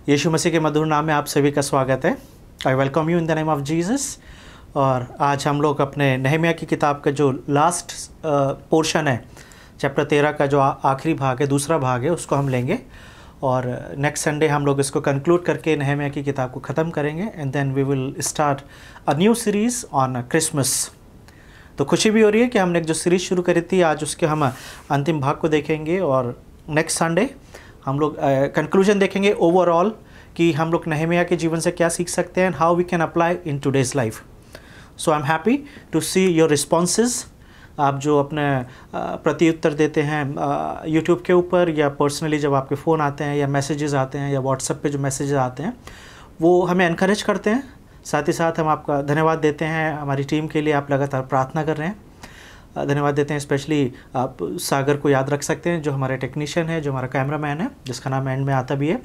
यीशु मसीह के मधुर नाम में आप सभी का स्वागत है। I welcome you in the name of Jesus. और आज हम लोग अपने नहम्याह की किताब का जो लास्ट पोर्शन है, चैप्टर 13 का जो आखिरी भाग है, दूसरा भाग है, उसको हम लेंगे और नेक्स्ट संडे हम लोग इसको कंक्लूड करके नहम्याह की किताब को ख़त्म करेंगे and then we will start a new series on Christmas. तो खुशी भी हो रही है कि हमने एक जो सीरीज़ शुरू करी थी, आज उसके हम अंतिम भाग को देखेंगे और नेक्स्ट संडे हम लोग कंक्लूजन देखेंगे ओवरऑल कि हम लोग नहम्याह के जीवन से क्या सीख सकते हैं, how we can apply in today's life. So I am happy to see your responses. आप जो अपने प्रत्युत्तर देते हैं यूट्यूब के ऊपर या पर्सनली जब आपके फ़ोन आते हैं या मैसेजेस आते हैं या व्हाट्सएप पे जो मैसेजेस आते हैं, वो हमें एनकरेज करते हैं। साथ ही साथ हम आपका धन्यवाद देते हैं हमारी टीम के लिए, आप लगातार प्रार्थना कर रहे हैं। धन्यवाद देते हैं। स्पेशली आप सागर को याद रख सकते हैं, जो हमारे टेक्नीशियन है, जो हमारा कैमरामैन है, जिसका नाम एंड में आता भी है,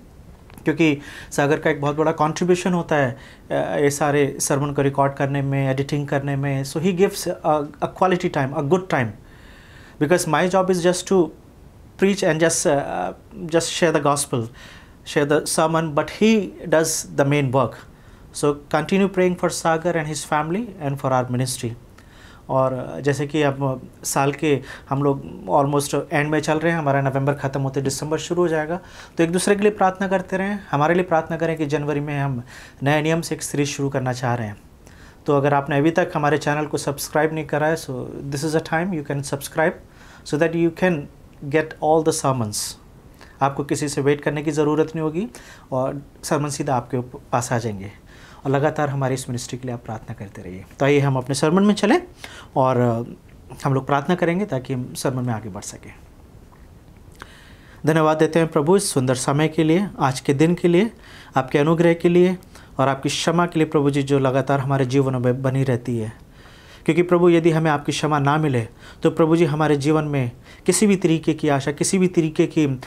क्योंकि सागर का एक बहुत बड़ा कंट्रीब्यूशन होता है ये सारे सर्मन को रिकॉर्ड करने में, एडिटिंग करने में। So he gives a quality time, a good time, because my job is just to preach and just share the gospel, share the sermon, but he does the main work. So continue praying for Sagar and his family and for our ministry. और जैसे कि अब साल के हम लोग almost and में चल रहे हैं, हमारा नवंबर ख़त्म होते दिसंबर शुरू हो जाएगा, तो एक दूसरे के लिए प्रार्थना करते रहें, हमारे लिए प्रार्थना करें कि जनवरी में हम नए नियम से एक सीरीज़ शुरू करना चाह रहे हैं। तो अगर आपने अभी तक हमारे चैनल को सब्सक्राइब नहीं करा है, so this is a time you can subscribe so that you can get all the sermons. आपको किसी से वेट करने की ज़रूरत नहीं होगी और सर्मन सीधा आपके पास आ जाएंगे। और लगातार हमारी इस मिनिस्ट्री के लिए आप प्रार्थना करते रहिए। तो आइए हम अपने सर्मन में चलें और हम लोग प्रार्थना करेंगे ताकि हम सर्मन में आगे बढ़ सकें। धन्यवाद देते हैं प्रभु इस सुंदर समय के लिए, आज के दिन के लिए, आपके अनुग्रह के लिए और आपकी क्षमा के लिए प्रभु जी, जो लगातार हमारे जीवनों में बनी रहती है। क्योंकि प्रभु यदि हमें आपकी क्षमा ना मिले तो प्रभु जी हमारे जीवन में किसी भी तरीके की आशा, किसी भी तरीके की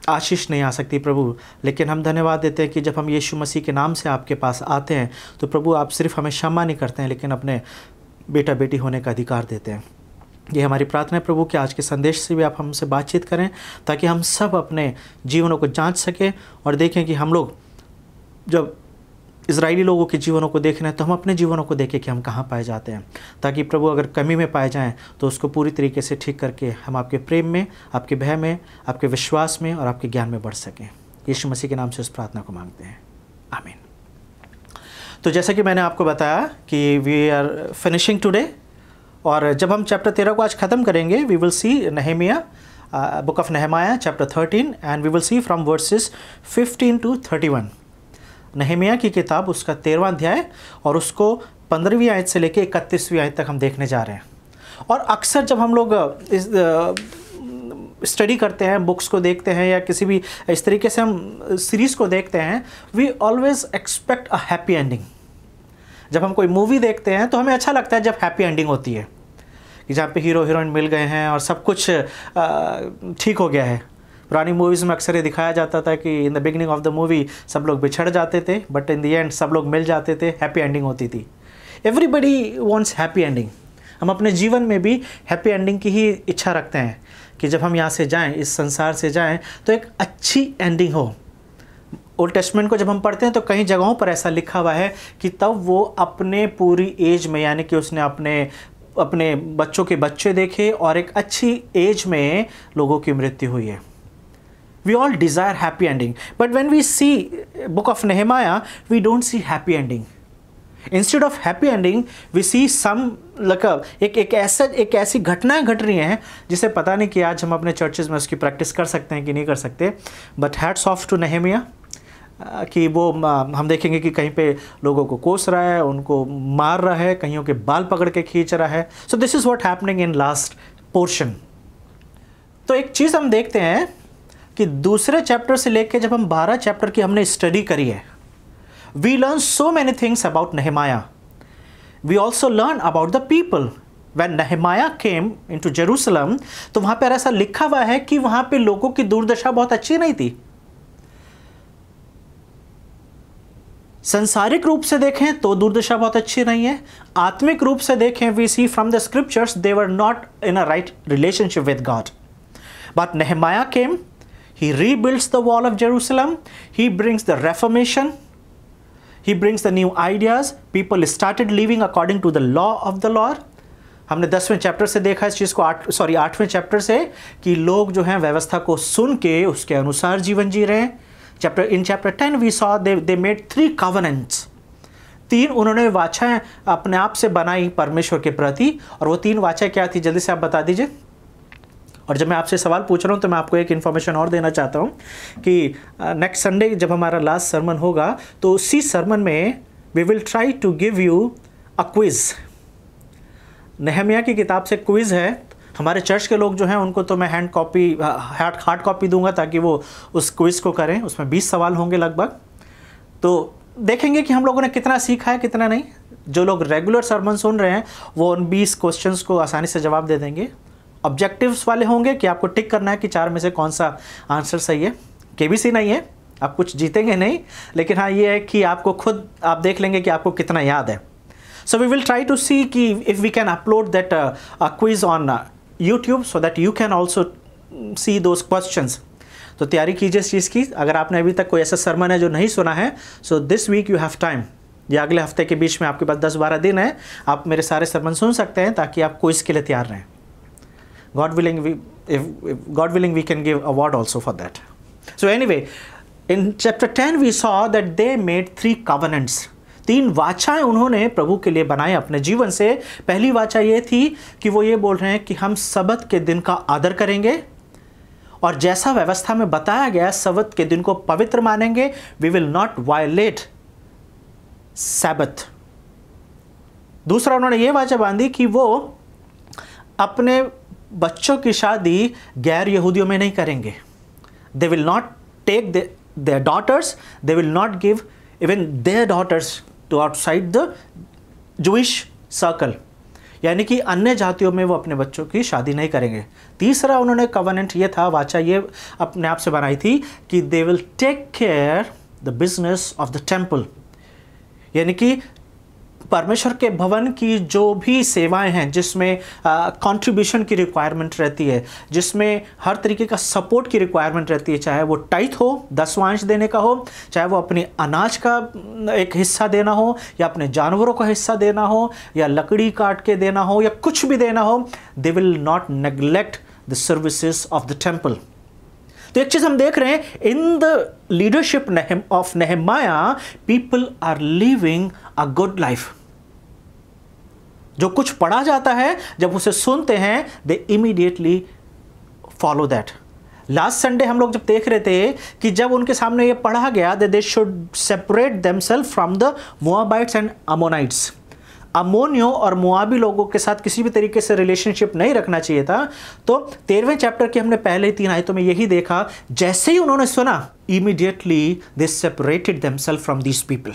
आशीष नहीं आ सकती प्रभु। लेकिन हम धन्यवाद देते हैं कि जब हम यीशु मसीह के नाम से आपके पास आते हैं तो प्रभु आप सिर्फ हमें क्षमा नहीं करते हैं, लेकिन अपने बेटा बेटी होने का अधिकार देते हैं। ये हमारी प्रार्थना है प्रभु कि आज के संदेश से भी आप हमसे बातचीत करें, ताकि हम सब अपने जीवनों को जांच सकें और देखें कि हम लोग जब इज़राइली लोगों के जीवनों को देख रहे हैं तो हम अपने जीवनों को देखें कि हम कहाँ पाए जाते हैं, ताकि प्रभु अगर कमी में पाए जाएं तो उसको पूरी तरीके से ठीक करके हम आपके प्रेम में, आपके भय में, आपके विश्वास में और आपके ज्ञान में बढ़ सकें। यीशु मसीह के नाम से उस प्रार्थना को मांगते हैं, आमीन। तो जैसा कि मैंने आपको बताया कि वी आर फिनिशिंग टुडे, और जब हम चैप्टर 13 को आज ख़त्म करेंगे, we will see Nehemiah, book of Nehemiah chapter 13 and we will see from verses 15 to 31। Nehemiah की किताब उसका 13वां अध्याय और उसको 15वीं आयत से लेकर 31वीं आयत तक हम देखने जा रहे हैं। और अक्सर जब हम लोग इस स्टडी करते हैं, बुक्स को देखते हैं या किसी भी इस तरीके से हम सीरीज़ को देखते हैं, we always expect a happy ending. जब हम कोई मूवी देखते हैं तो हमें अच्छा लगता है जब हैप्पी एंडिंग होती है, कि जहाँ पे हीरो हीरोइन मिल गए हैं और सब कुछ ठीक हो गया है। पुरानी मूवीज़ में अक्सर ये दिखाया जाता था कि in the beginning of the movie सब लोग बिछड़ जाते थे, बट इन द एंड सब लोग मिल जाते थे, हैप्पी एंडिंग होती थी। Everybody wants happy ending. हम अपने जीवन में भी हैप्पी एंडिंग की ही इच्छा रखते हैं कि जब हम यहाँ से जाएं, इस संसार से जाएं, तो एक अच्छी एंडिंग हो। ओल्ड टेस्टमेंट को जब हम पढ़ते हैं तो कई जगहों पर ऐसा लिखा हुआ है कि तब वो अपने पूरी एज में, यानी कि उसने अपने बच्चों के बच्चे देखे और एक अच्छी एज में लोगों की मृत्यु हुई है। We all desire happy ending, but when we see book of Nehemiah, we don't see happy ending. Instead of happy ending, we see some like एक ऐसी घटनाएं घट रही हैं जिसे पता नहीं कि आज हम अपने चर्चेज में उसकी प्रैक्टिस कर सकते हैं कि नहीं कर सकते। But hats off to Nehemiah कि वो हम देखेंगे कि कहीं पे लोगों को कोस रहा है, उनको मार रहा है, कहीं के बाल पकड़ के खींच रहा है। So this is what happening in last portion. तो एक चीज़ हम देखते हैं कि दूसरे चैप्टर से लेकर जब हम 12 चैप्टर की हमने स्टडी करी है, we learn so many things about Nehemiah. We also learn about the people. When Nehemiah came into Jerusalem, तो वहां पर ऐसा लिखा हुआ है कि वहां पे लोगों की दुर्दशा बहुत अच्छी नहीं थी। संसारिक रूप से देखें तो दुर्दशा बहुत अच्छी नहीं है, आत्मिक रूप से देखें, we see from the scriptures they were not in a right relationship with God. But Nehemiah came, He rebuilds the wall of Jerusalem. He brings the Reformation. He brings the new ideas. People started living according to the law of the Lord. हमने 10वें chapter से देखा इस चीज़ को 8वें chapter से कि लोग जो हैं व्यवस्था को सुन के उसके अनुसार जीवन जी रहे हैं। In chapter 10 we saw they made 3 covenants. 3 उन्होंने वाचाएं अपने आप से बनाई परमेश्वर के प्रति, और वो 3 वाचाएं क्या थी, जल्दी से आप बता दीजिए। और जब मैं आपसे सवाल पूछ रहा हूँ तो मैं आपको एक इन्फॉर्मेशन और देना चाहता हूँ कि नेक्स्ट संडे जब हमारा लास्ट सरमन होगा तो उसी सरमन में we will try to give you a quiz. Nehemiah की किताब से क्विज़ है। हमारे चर्च के लोग जो हैं उनको तो मैं हार्ड कॉपी दूंगा ताकि वो उस क्विज़ को करें। उसमें 20 सवाल होंगे लगभग। तो देखेंगे कि हम लोगों ने कितना सीखा है कितना नहीं। जो लोग रेगुलर सरमन सुन रहे हैं वो उन 20 क्वेश्चंस को आसानी से जवाब दे देंगे। ऑब्जेक्टिव्स वाले होंगे कि आपको टिक करना है कि 4 में से कौन सा आंसर सही है। केबीसी नहीं है, आप कुछ जीतेंगे नहीं, लेकिन हाँ ये है कि आपको खुद आप देख लेंगे कि आपको कितना याद है। So we will try to see कि if we can upload that a quiz on YouTube so that you can also see those questions. तो तैयारी कीजिए इस चीज़ की। अगर आपने अभी तक कोई ऐसा सरमन है जो नहीं सुना है, so this week you have time। या अगले हफ्ते के बीच में आपके पास 10-12 दिन है, आप मेरे सारे सरमन सुन सकते हैं ताकि आप क्विज के लिए तैयार रहें। God willing we can give award also for that. So anyway, in chapter 10 we saw that they made 3 covenants। 3 वाचाएं उन्होंने प्रभु के लिए बनाए अपने जीवन से। पहली वाचा ये थी कि वो ये बोल रहे हैं कि हम सबत के दिन का आदर करेंगे और जैसा व्यवस्था में बताया गया सबत के दिन को पवित्र मानेंगे। We will not violate Sabbath. दूसरा उन्होंने ये वाचा बांधी कि वो अपने बच्चों की शादी गैर यहूदियों में नहीं करेंगे। They will not take their daughters, they will not give even their daughters to outside the Jewish circle, यानी कि अन्य जातियों में वो अपने बच्चों की शादी नहीं करेंगे। तीसरा उन्होंने कवेनेंट ये था, वाचा ये अपने आप से बनाई थी कि they will take care the business of the temple, यानी कि परमेश्वर के भवन की जो भी सेवाएं हैं जिसमें कंट्रीब्यूशन की रिक्वायरमेंट रहती है, जिसमें हर तरीके का सपोर्ट की रिक्वायरमेंट रहती है, चाहे वो टाइथ हो 10वांश देने का हो, चाहे वो अपने अनाज का एक हिस्सा देना हो, या अपने जानवरों का हिस्सा देना हो, या लकड़ी काट के देना हो, या कुछ भी देना हो, they will not neglect the services of the temple. तो एक चीज हम देख रहे हैं in the leadership of Nehemiah, people are living a good life. जो कुछ पढ़ा जाता है जब उसे सुनते हैं they immediately follow that. Last Sunday हम लोग जब देख रहे थे कि जब उनके सामने ये पढ़ा गया they should separate themselves from the Moabites and Ammonites. अमोनियों और मोआबी लोगों के साथ किसी भी तरीके से रिलेशनशिप नहीं रखना चाहिए था। तो 13वें चैप्टर के हमने पहले 3 आयतों में यही देखा, जैसे ही उन्होंने सुना immediately they separated themselves from these people.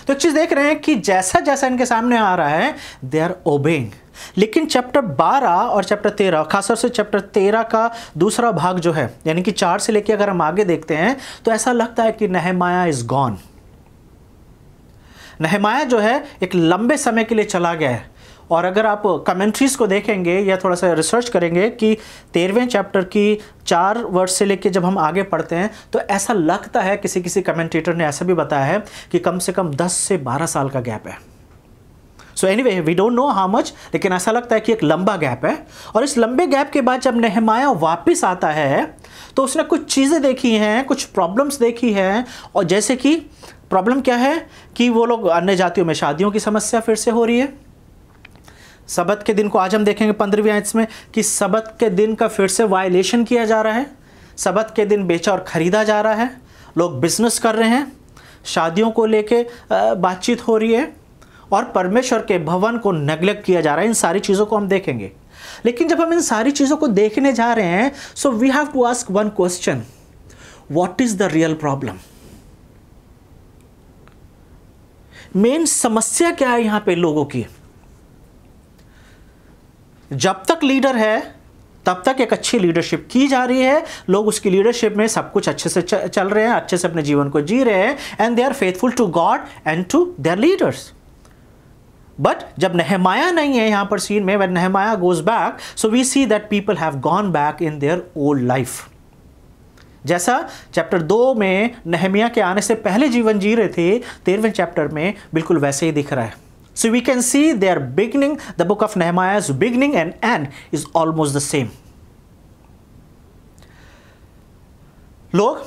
तो एक चीज देख रहे हैं कि जैसा जैसा इनके सामने आ रहा है दे आर ओबेइंग। लेकिन चैप्टर 12 और चैप्टर 13, खासतौर से चैप्टर 13 का दूसरा भाग जो है, यानी कि 4 से लेकर अगर हम आगे देखते हैं तो ऐसा लगता है कि नेहमाया इज गॉन। नेहमाया जो है एक लंबे समय के लिए चला गया है। और अगर आप कमेंट्रीज को देखेंगे या थोड़ा सा रिसर्च करेंगे कि 13वें चैप्टर की 4 वर्ष से लेकर जब हम आगे पढ़ते हैं तो ऐसा लगता है, किसी कमेंटेटर ने ऐसा भी बताया है कि कम से कम 10 से 12 साल का गैप है। So anyway we don't know how much, लेकिन ऐसा लगता है कि एक लंबा गैप है। और इस लंबे गैप के बाद जब नेहमाया वापस आता है तो उसने कुछ चीज़ें देखी हैं, कुछ प्रॉब्लम्स देखी हैं। और जैसे कि प्रॉब्लम क्या है कि वो लोग अन्य जातियों में शादियों की समस्या फिर से हो रही है। सबत के दिन को आज हम देखेंगे 15वीं आयत में कि सबत के दिन का फिर से वायलेशन किया जा रहा है। सबत के दिन बेचा और ख़रीदा जा रहा है, लोग बिजनेस कर रहे हैं, शादियों को लेके बातचीत हो रही है और परमेश्वर के भवन को नेग्लेक्ट किया जा रहा है। इन सारी चीज़ों को हम देखेंगे। लेकिन जब हम इन सारी चीज़ों को देखने जा रहे हैं so we have to ask one question, what is the real problem? Main समस्या क्या है यहाँ पे लोगों की? जब तक लीडर है तब तक एक अच्छी लीडरशिप की जा रही है, लोग उसकी लीडरशिप में सब कुछ अच्छे से चल रहे हैं, अच्छे से अपने जीवन को जी रहे हैं, and they are faithful to God and to their leaders. But जब नेहमाया नहीं है यहाँ पर सीन में, when Nehemiah goes back, so we see that people have gone back in their old life. जैसा चैप्टर 2 में नहमिया के आने से पहले जीवन जी रहे थे, 13वें चैप्टर में बिल्कुल वैसे ही दिख रहा है। So we can see their beginning, the book of Nehemiah's beginning and end is almost the same. लोग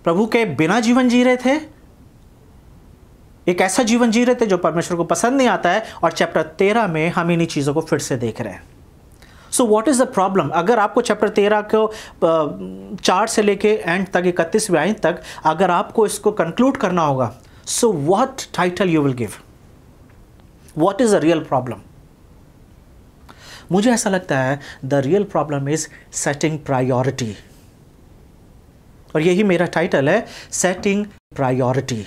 प्रभु के बिना जीवन जी रहे थे, एक ऐसा जीवन जी रहे थे जो परमेश्वर को पसंद नहीं आता है, और चैप्टर 13 में हम इन्हीं चीज़ों को फिर से देख रहे हैं। So what is the problem? अगर आपको चैप्टर 13 को 4 से लेके एंड तक 31वें आयत तक अगर आपको इसको कंक्लूड करना होगा, so what title you will give? What is the real problem? मुझे ऐसा लगता है the real problem is setting priority, और यही मेरा टाइटल है, सेटिंग प्रायोरिटी।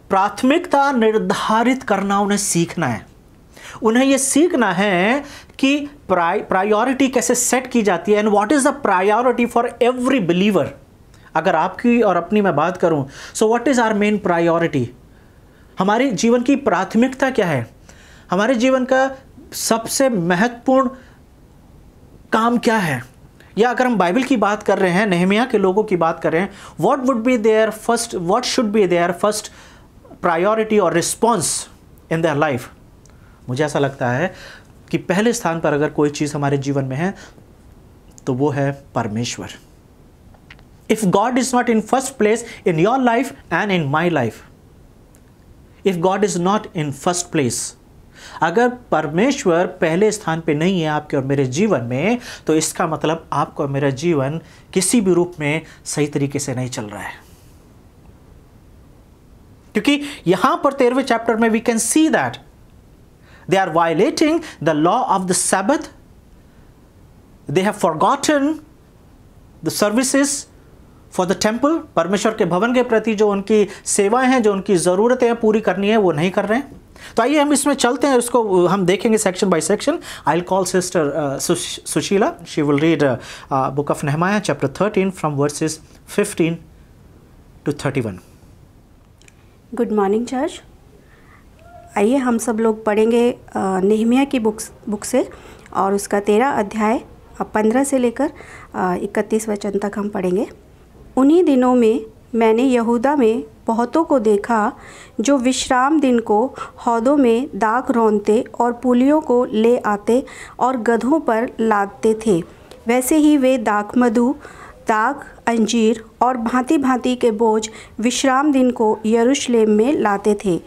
प्राथमिकता निर्धारित करना उन्हें सीखना है। उन्हें यह सीखना है कि प्रायोरिटी कैसे सेट की जाती है, and what is the priority for every believer. अगर आपकी और अपनी मैं बात करूं, so what is our main priority? हमारे जीवन की प्राथमिकता क्या है? हमारे जीवन का सबसे महत्वपूर्ण काम क्या है? या अगर हम बाइबल की बात कर रहे हैं, नहमिया के लोगों की बात कर रहे हैं, what would be their first, what should be their first priority और रिस्पॉन्स इन देयर लाइफ? मुझे ऐसा लगता है कि पहले स्थान पर अगर कोई चीज़ हमारे जीवन में है तो वो है परमेश्वर। If God is not in first place in your life and in my life, if God is not in first place, अगर परमेश्वर पहले स्थान पे नहीं है आपके और मेरे जीवन में, तो इसका मतलब आपका और मेरा जीवन किसी भी रूप में सही तरीके से नहीं चल रहा है। क्योंकि यहां पर 13वें चैप्टर में we can see that they are violating the law of the Sabbath, they have forgotten the services for the temple. परमेश्वर के भवन के प्रति जो उनकी सेवाएं हैं, जो उनकी ज़रूरतें हैं पूरी करनी है, वो नहीं कर रहे हैं। तो आइए हम इसमें चलते हैं, इसको हम देखेंगे section by section. I will call sister Sushila, she will read book of नेहमाया chapter 13 from verses 15 to 31। Good morning church. आइए हम सब लोग पढ़ेंगे नेहमिया की बुक से, और उसका 13 अध्याय 15 से लेकर 31 वचन तक हम पढ़ेंगे। उन्हीं दिनों में मैंने यहूदा में बहुतों को देखा जो विश्राम दिन को हौदों में दाख रौंदते और पुलियों को ले आते और गधों पर लादते थे। वैसे ही वे दाख मधु, दाख, अंजीर और भांति भांति के बोझ विश्राम दिन को यरूशलेम में लाते थे।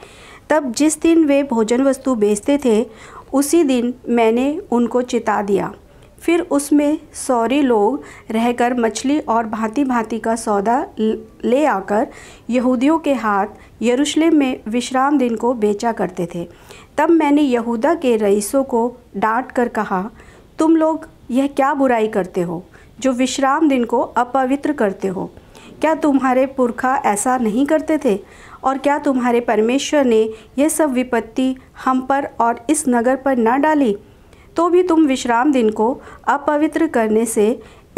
तब जिस दिन वे भोजन वस्तु बेचते थे, उसी दिन मैंने उनको चिता दिया। फिर उसमें सौरी लोग रहकर मछली और भांति भांति का सौदा ले आकर यहूदियों के हाथ यरूशलेम में विश्राम दिन को बेचा करते थे। तब मैंने यहूदा के रईसों को डांट कर कहा, तुम लोग यह क्या बुराई करते हो जो विश्राम दिन को अपवित्र करते हो? क्या तुम्हारे पुरखा ऐसा नहीं करते थे? और क्या तुम्हारे परमेश्वर ने यह सब विपत्ति हम पर और इस नगर पर न डाली? तो भी तुम विश्राम दिन को अपवित्र करने से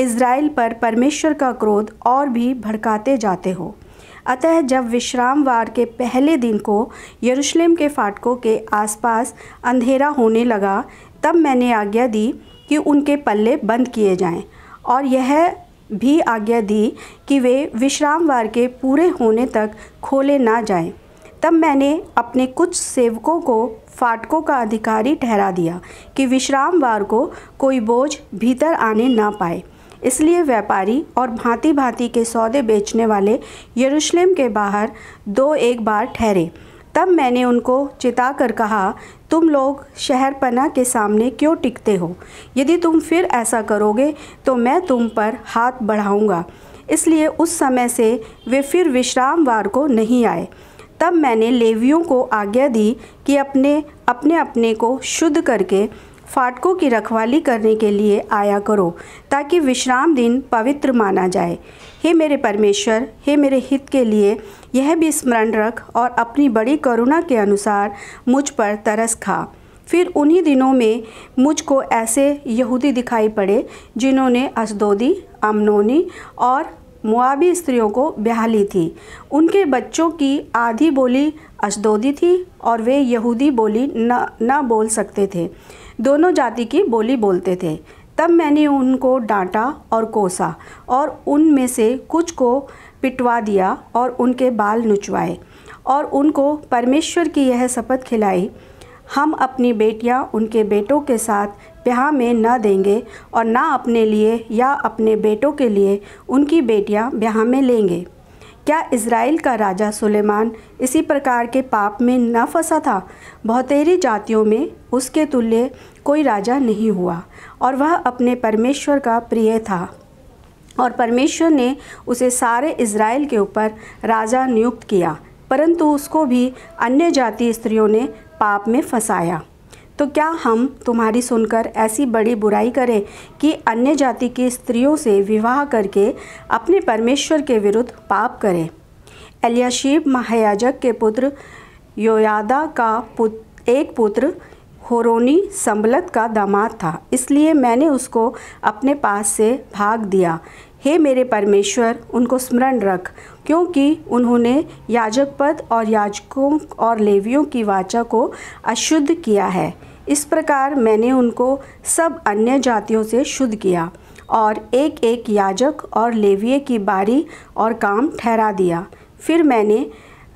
इज़राइल पर परमेश्वर का क्रोध और भी भड़काते जाते हो। अतः जब विश्रामवार के पहले दिन को यरूशलेम के फाटकों के आसपास अंधेरा होने लगा, तब मैंने आज्ञा दी कि उनके पल्ले बंद किए जाएं, और यह भी आज्ञा दी कि वे विश्रामवार के पूरे होने तक खोले ना जाएं। तब मैंने अपने कुछ सेवकों को फाटकों का अधिकारी ठहरा दिया कि विश्रामवार को कोई बोझ भीतर आने ना पाए। इसलिए व्यापारी और भांति भांति के सौदे बेचने वाले यरूशलेम के बाहर 2-1 बार ठहरे। तब मैंने उनको चिता कर कहा, तुम लोग शहरपनाह के सामने क्यों टिकते हो? यदि तुम फिर ऐसा करोगे तो मैं तुम पर हाथ बढ़ाऊंगा। इसलिए उस समय से वे फिर विश्रामवार को नहीं आए। तब मैंने लेवियों को आज्ञा दी कि अपने को शुद्ध करके फाटकों की रखवाली करने के लिए आया करो, ताकि विश्राम दिन पवित्र माना जाए। हे मेरे परमेश्वर, हे मेरे हित के लिए यह भी स्मरण रख और अपनी बड़ी करुणा के अनुसार मुझ पर तरस खा। फिर उन्हीं दिनों में मुझको ऐसे यहूदी दिखाई पड़े जिन्होंने अशदोदी, अम्नोनी और मुआबी स्त्रियों को ब्याह ली थी। उनके बच्चों की आधी बोली अशदोदी थी और वे यहूदी बोली न बोल सकते थे, दोनों जाति की बोली बोलते थे। तब मैंने उनको डांटा और कोसा और उनमें से कुछ को पिटवा दिया और उनके बाल नुचवाए और उनको परमेश्वर की यह शपथ खिलाई, हम अपनी बेटियां उनके बेटों के साथ ब्याह में न देंगे और ना अपने लिए या अपने बेटों के लिए उनकी बेटियां ब्याह में लेंगे। क्या इज़राइल का राजा सुलेमान इसी प्रकार के पाप में न फंसा था? बहुतेरी जातियों में उसके तुल्य कोई राजा नहीं हुआ और वह अपने परमेश्वर का प्रिय था और परमेश्वर ने उसे सारे इज़राइल के ऊपर राजा नियुक्त किया, परंतु उसको भी अन्य जाति स्त्रियों ने पाप में फंसाया। तो क्या हम तुम्हारी सुनकर ऐसी बड़ी बुराई करें कि अन्य जाति की स्त्रियों से विवाह करके अपने परमेश्वर के विरुद्ध पाप करें? एलियाशीब महायाजक के पुत्र योयादा का एक पुत्र होरोनी संबलत का दामाद था, इसलिए मैंने उसको अपने पास से भाग दिया। हे मेरे परमेश्वर, उनको स्मरण रख, क्योंकि उन्होंने याजक पद और याजकों और लेवियों की वाचा को अशुद्ध किया है। इस प्रकार मैंने उनको सब अन्य जातियों से शुद्ध किया और एक एक याजक और लेविये की बारी और काम ठहरा दिया। फिर मैंने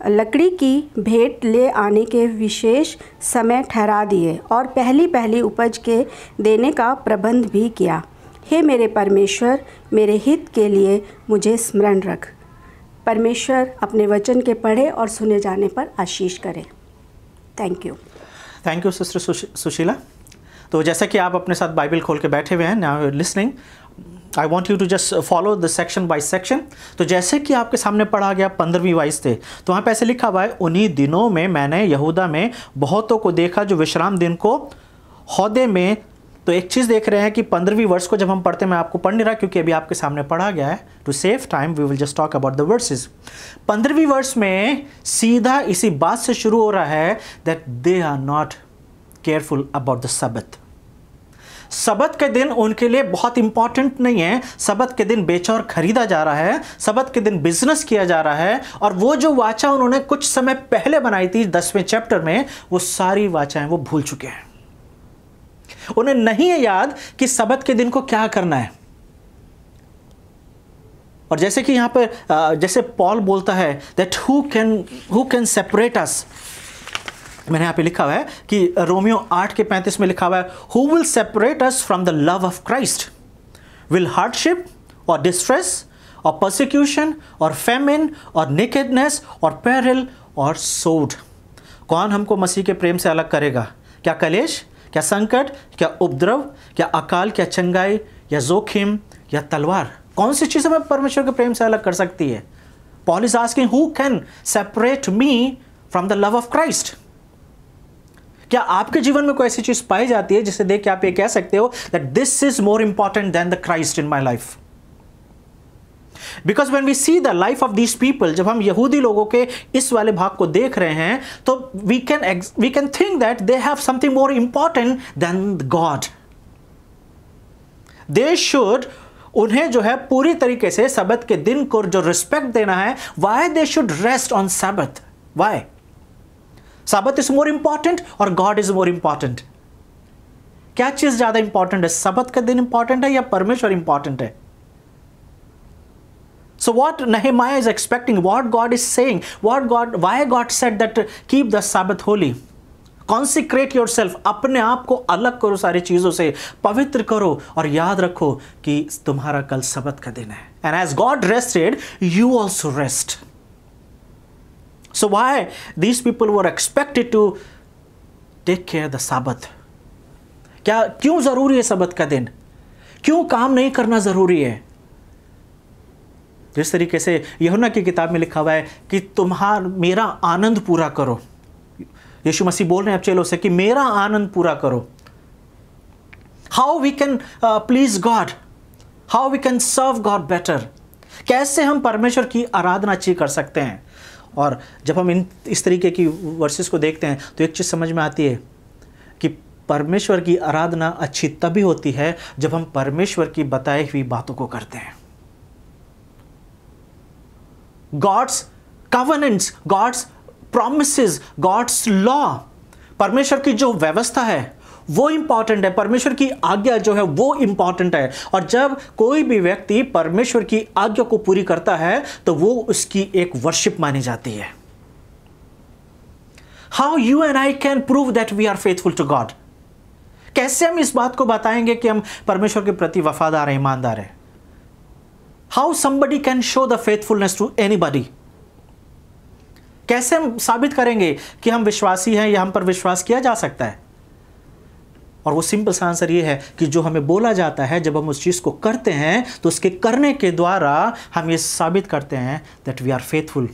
लकड़ी की भेंट ले आने के विशेष समय ठहरा दिए और पहली पहली उपज के देने का प्रबंध भी किया। हे मेरे परमेश्वर, मेरे हित के लिए मुझे स्मरण रख। परमेश्वर अपने वचन के पढ़े और सुने जाने पर आशीष करे। Thank you sister Sushila. तो जैसा कि आप अपने साथ बाइबल खोल के बैठे हुए हैं, now listening, I want you to just follow the section by section. तो जैसे कि आपके सामने पढ़ा गया 15वीं वाइस थे, तो वहाँ पे ऐसे लिखा हुआ है, उन्हीं दिनों में मैंने यहूदा में बहुतों को देखा जो विश्राम दिन को हौदे में। तो एक चीज़ देख रहे हैं कि 15वीं वर्ष को जब हम पढ़ते हैं, मैं आपको पढ़ नहीं रहा क्योंकि अभी आपके सामने पढ़ा गया है, to save time we will just talk about the verses. 15वीं वर्ष में सीधा इसी बात से शुरू हो रहा है that they are not careful about the Sabbath. सबत के दिन उनके लिए बहुत इंपॉर्टेंट नहीं है। सबत के दिन बेचा और खरीदा जा रहा है, सबत के दिन बिजनेस किया जा रहा है, और वो जो वाचा उन्होंने कुछ समय पहले बनाई थी 10वें चैप्टर में, वो सारी वाचाएं वो भूल चुके हैं। उन्हें नहीं है याद कि सबत के दिन को क्या करना है। और जैसे कि यहां पर जैसे पॉल बोलता है दैट हु कैन सेपरेट अस, मैंने यहाँ पे लिखा हुआ है कि रोमियो 8:35 में लिखा हुआ है, who will separate us from the love of Christ? Will hardship और डिस्ट्रेस और परसिक्यूशन और फेमिन और नेकेडनेस और पेरिल और सोड? कौन हमको मसीह के प्रेम से अलग करेगा? क्या कलेश, क्या संकट, क्या उपद्रव, क्या अकाल, क्या चंगाई, या जोखिम, या तलवार? कौन सी चीज़ हमें परमेश्वर के प्रेम से अलग कर सकती है? Paul is asking, who can separate me from the love of Christ? क्या आपके जीवन में कोई ऐसी चीज पाई जाती है जिसे देख के आप ये कह सकते हो that this is more important than the Christ in my life? Because when we see the life of these people, जब हम यहूदी लोगों के इस वाले भाग को देख रहे हैं, तो we can think that they have something more important than God. They should, उन्हें जो है पूरी तरीके से सबत के दिन को जो रिस्पेक्ट देना है, why they should rest on Sabbath? Why? Sabbath is more important or God is more important? क्या चीज ज्यादा इंपॉर्टेंट है? सबत का दिन इंपॉर्टेंट है या परमेश्वर इंपॉर्टेंट है? So what Nehemiah is expecting, what God is saying, why God said that keep the Sabbath holy, consecrate yourself, अपने आप को अलग करो सारी चीजों से, पवित्र करो, और याद रखो कि तुम्हारा कल सबत का दिन है। And as God rested, you also rest. So why these people were expected to take care of the Sabbath? क्यों जरूरी है सबत का दिन? क्यों काम नहीं करना जरूरी है? जिस तरीके से यूहन्ना की किताब में लिखा हुआ है कि मेरा आनंद पूरा करो। यीशु मसीह बोल रहे हैं अब चेलों से कि मेरा आनंद पूरा करो। How we can please God? How we can serve God better? कैसे हम परमेश्वर की आराधना अच्छी कर सकते हैं? और जब हम इस तरीके की वर्सेस को देखते हैं तो एक चीज़ समझ में आती है कि परमेश्वर की आराधना अच्छी तभी होती है जब हम परमेश्वर की बताई हुई बातों को करते हैं। God's covenants, God's promises, God's law, परमेश्वर की जो व्यवस्था है वो इंपॉर्टेंट है, परमेश्वर की आज्ञा जो है वो इंपॉर्टेंट है। और जब कोई भी व्यक्ति परमेश्वर की आज्ञा को पूरी करता है तो वो उसकी एक वर्शिप मानी जाती है। How you and I can prove that we are faithful to God? कैसे हम इस बात को बताएंगे कि हम परमेश्वर के प्रति वफादार हैं, ईमानदार हैं? How somebody can show the faithfulness to anybody? कैसे हम साबित करेंगे कि हम विश्वासी हैं या हम पर विश्वास किया जा सकता है? और वो सिंपल सा आंसर ये है कि जो हमें बोला जाता है, जब हम उस चीज़ को करते हैं तो उसके करने के द्वारा हम ये साबित करते हैं that we are faithful,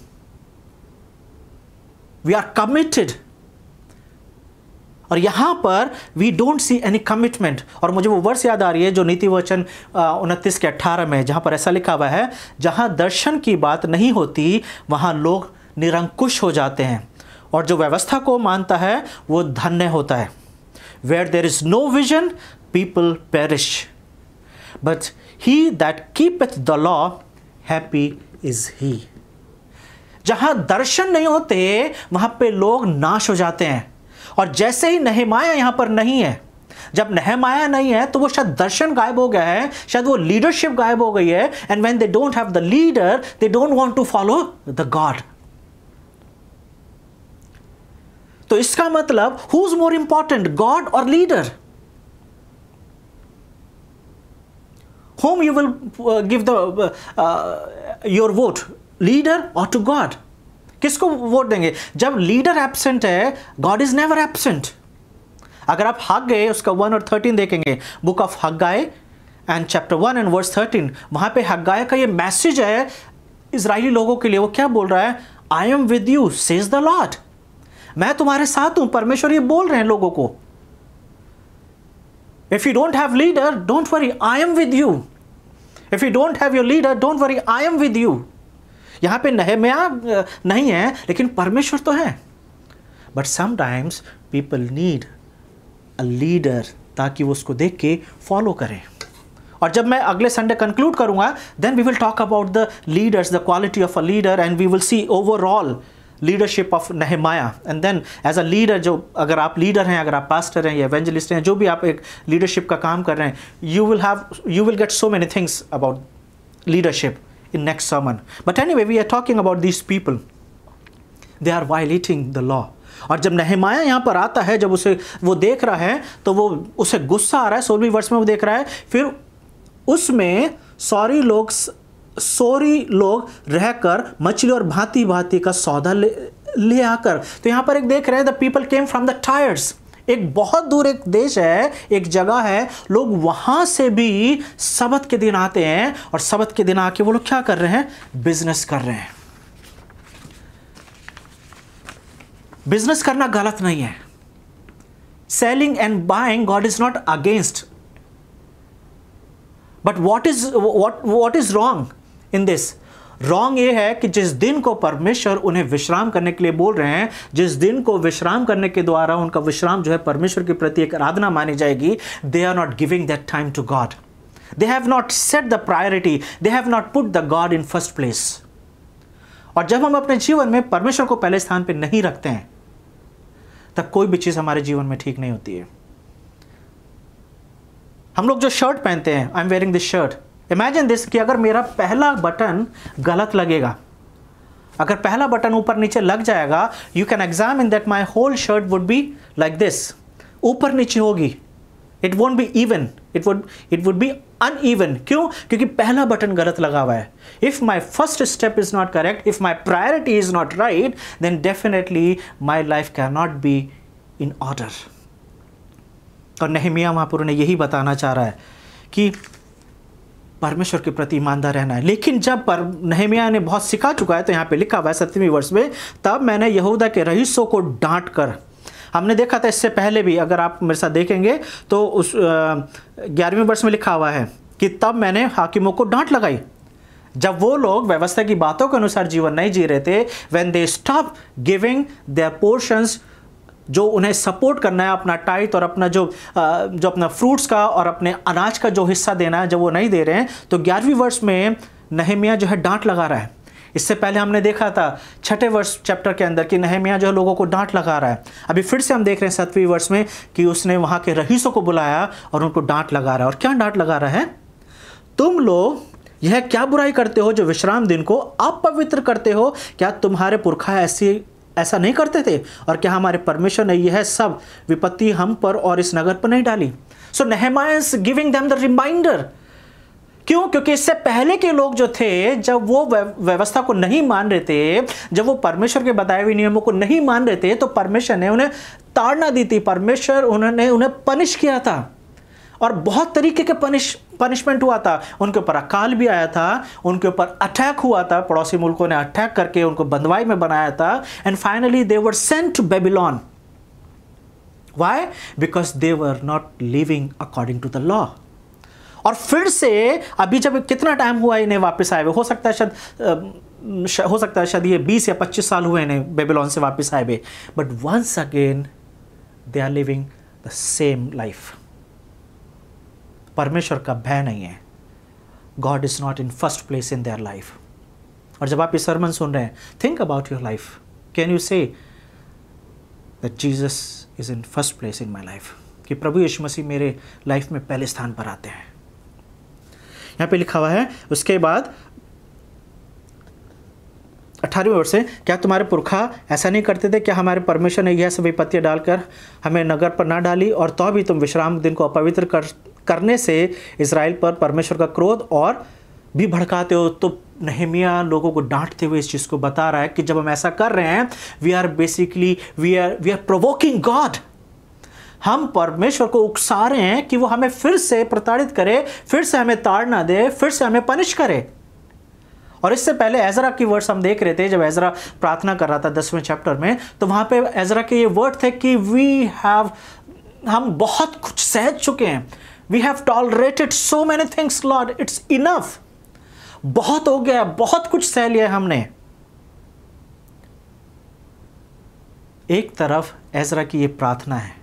we are committed. और यहां पर we don't see any commitment. और मुझे वो वर्स याद आ रही है जो नीति वचन 29 के 18 में, जहां पर ऐसा लिखा हुआ है, जहां दर्शन की बात नहीं होती वहां लोग निरंकुश हो जाते हैं, और जो व्यवस्था को मानता है वो धन्य होता है। Where there is no vision, people perish. But he that keepeth the law, happy is he. जहां दर्शन नहीं होते वहां पे लोग नाश हो जाते हैं। और जैसे ही नहमाया यहां पर नहीं है, जब नहमाया नहीं है तो वो शायद दर्शन गायब हो गया है, शायद वो लीडरशिप गायब हो गई है। And when they don't have the leader, they don't want to follow the God. तो इसका मतलब who is more important, God और leader? whom you will give the your vote, leader और टू गॉड? किसको वोट देंगे? जब leader absent है, God is never absent. अगर आप हग्गाई उसका 1 और 13 देखेंगे, book of Haggai and chapter 1 and verse 13, वहां पे हग्गाई का ये मैसेज है इजरायली लोगों के लिए। वो क्या बोल रहा है? I am with you says the Lord. मैं तुम्हारे साथ हूं, परमेश्वर ये बोल रहे हैं लोगों को। If you don't have leader, don't worry, I am with you. If you don't have your leader, don't worry, I am with you. यहां पे नहम्याह नहीं है, लेकिन परमेश्वर तो है। But sometimes people need a leader, ताकि वो उसको देख के फॉलो करें। और जब मैं अगले संडे कंक्लूड करूंगा, then we will talk about the leaders, the quality of a leader, and we will see overall leadership of Nehemiah. And then as a leader, जो अगर आप लीडर हैं, अगर आप पास्टर हैं या एवेंजलिस्ट हैं, जो भी आप एक लीडरशिप का काम कर रहे हैं, you will get so many things about leadership in next sermon. But anyway, we are talking about these people. They are violating the law. और जब नहमाया यहाँ पर आता है, जब उसे वो देख रहा है तो वो उसे गुस्सा आ रहा है। 16वीं वर्ष में वो देख रहा है, फिर उसमें सोरी लोग रहकर मछली और भांति भांति का सौदा ले आकर। तो यहाँ पर एक देख रहे हैं, the people came from the tyres. एक बहुत दूर एक देश है, एक जगह है, लोग वहां से भी सबत के दिन आते हैं, और सबत के दिन आके वो लोग क्या कर रहे हैं? बिजनेस कर रहे हैं। बिजनेस करना गलत नहीं है। Selling and buying, God is not against. But what is wrong in this? Wrong ये है कि जिस दिन को परमेश्वर उन्हें विश्राम करने के लिए बोल रहे हैं, जिस दिन को विश्राम करने के द्वारा उनका विश्राम जो है परमेश्वर के प्रति एक आराधना मानी जाएगी, they are not giving that time to God. They have not set the priority, they have not put the God in first place. और जब हम अपने जीवन में परमेश्वर को पहले स्थान पर नहीं रखते हैं, तब कोई भी चीज हमारे जीवन में ठीक नहीं होती है। हम लोग जो शर्ट पहनते हैं, I am wearing this shirt, imagine this कि अगर मेरा पहला बटन गलत लगेगा, अगर पहला बटन ऊपर नीचे लग जाएगा, you can examine that my whole shirt would be like this, ऊपर नीचे होगी। It won't be even, it would be uneven. क्यों? क्योंकि पहला बटन गलत लगा हुआ है। If my first step is not correct, if my priority is not right, then definitely my life can not be in order. और नहम्याह महापुरुष ने यही बताना चाह रहा है कि परमेश्वर के प्रति ईमानदार रहना है। लेकिन जब नहम्याह ने बहुत सिखा चुका है, तो यहाँ पे लिखा हुआ है 7वें वर्ष में, तब मैंने यहूदा के रईसों को डांट कर, हमने देखा था इससे पहले भी, अगर आप मेरे साथ देखेंगे तो उस 11वें वर्ष में लिखा हुआ है कि तब मैंने हाकिमों को डांट लगाई। जब वो लोग व्यवस्था की बातों के अनुसार जीवन नहीं जी रहे थे, when they stop giving their portions, जो उन्हें सपोर्ट करना है, अपना टाइट और अपना जो अपना फ्रूट्स का और अपने अनाज का जो हिस्सा देना है, जब वो नहीं दे रहे हैं, तो 11वीं वर्ष में नहम्याह जो है डांट लगा रहा है। इससे पहले हमने देखा था 6ठे वर्ष चैप्टर के अंदर कि नहम्याह जो लोगों को डांट लगा रहा है। अभी फिर से हम देख रहे हैं 7वीं वर्ष में कि उसने वहाँ के रईसों को बुलाया और उनको डांट लगा रहा है। और क्या डांट लगा रहा है? तुम लोग यह क्या बुराई करते हो जो विश्राम दिन को अपवित्र करते हो? क्या तुम्हारे पुरखा ऐसा नहीं करते थे? और क्या हमारे परमेश्वर ने यह सब विपत्ति हम पर और इस नगर पर नहीं डाली? So Nehemiah is giving them the reminder. क्यों? क्योंकि इससे पहले के लोग जो थे, जब वो व्यवस्था को नहीं मान रहे थे, जब वो परमेश्वर के बताए हुए नियमों को नहीं मान रहे थे, तो परमेश्वर ने उन्हें ताड़ना दी थी, परमेश्वर उन्होंने उन्हें पनिश किया था और बहुत तरीके के पनिशमेंट हुआ था। उनके ऊपर अकाल भी आया था, उनके ऊपर अटैक हुआ था, पड़ोसी मुल्कों ने अटैक करके उनको बंदवाई में बनाया था। And finally they were sent to Babylon. Why? Because they were not living according to the law. और फिर से अभी जब कितना टाइम हुआ इन्हें वापस आए हुए, हो सकता है शायद ये 20 या 25 साल हुए इन्हें बेबीलोन से वापस आए हुए, but once again they are living the same life. परमेश्वर का भय नहीं है। God is not in first place in their life. और जब आप ये सरमन सुन रहे हैं, think about your life. Can you say that Jesus is in first place in my life? कि प्रभु यीशु मसीह मेरे लाइफ में पहले स्थान पर आते हैं। यहाँ पे लिखा हुआ है उसके बाद 18वें वर्ष से, क्या तुम्हारे पुरखा ऐसा नहीं करते थे? क्या हमारे परमेश्वर ने यह सब विपत्तियाँ डालकर हमें नगर पर ना डाली? और तो भी तुम विश्राम दिन को अपवित्र करने से इज़राइल पर परमेश्वर का क्रोध और भी भड़काते हो। तो नहम्याह लोगों को डांटते हुए इस चीज़ को बता रहा है कि जब हम ऐसा कर रहे हैं, वी आर प्रोवोकिंग गॉड। हम परमेश्वर को उकसा रहे हैं कि वो हमें फिर से प्रताड़ित करे, फिर से हमें ताड़ना दे, फिर से हमें पनिश करे। और इससे पहले एजरा की वर्ड्स हम देख रहे थे, जब एजरा प्रार्थना कर रहा था 10वें चैप्टर में, तो वहां पे एजरा के ये वर्ड थे कि हम बहुत कुछ सह चुके हैं। We have tolerated so many things Lord, it's enough. बहुत हो गया, बहुत कुछ सह लिया हमने। एक तरफ एजरा की ये प्रार्थना है,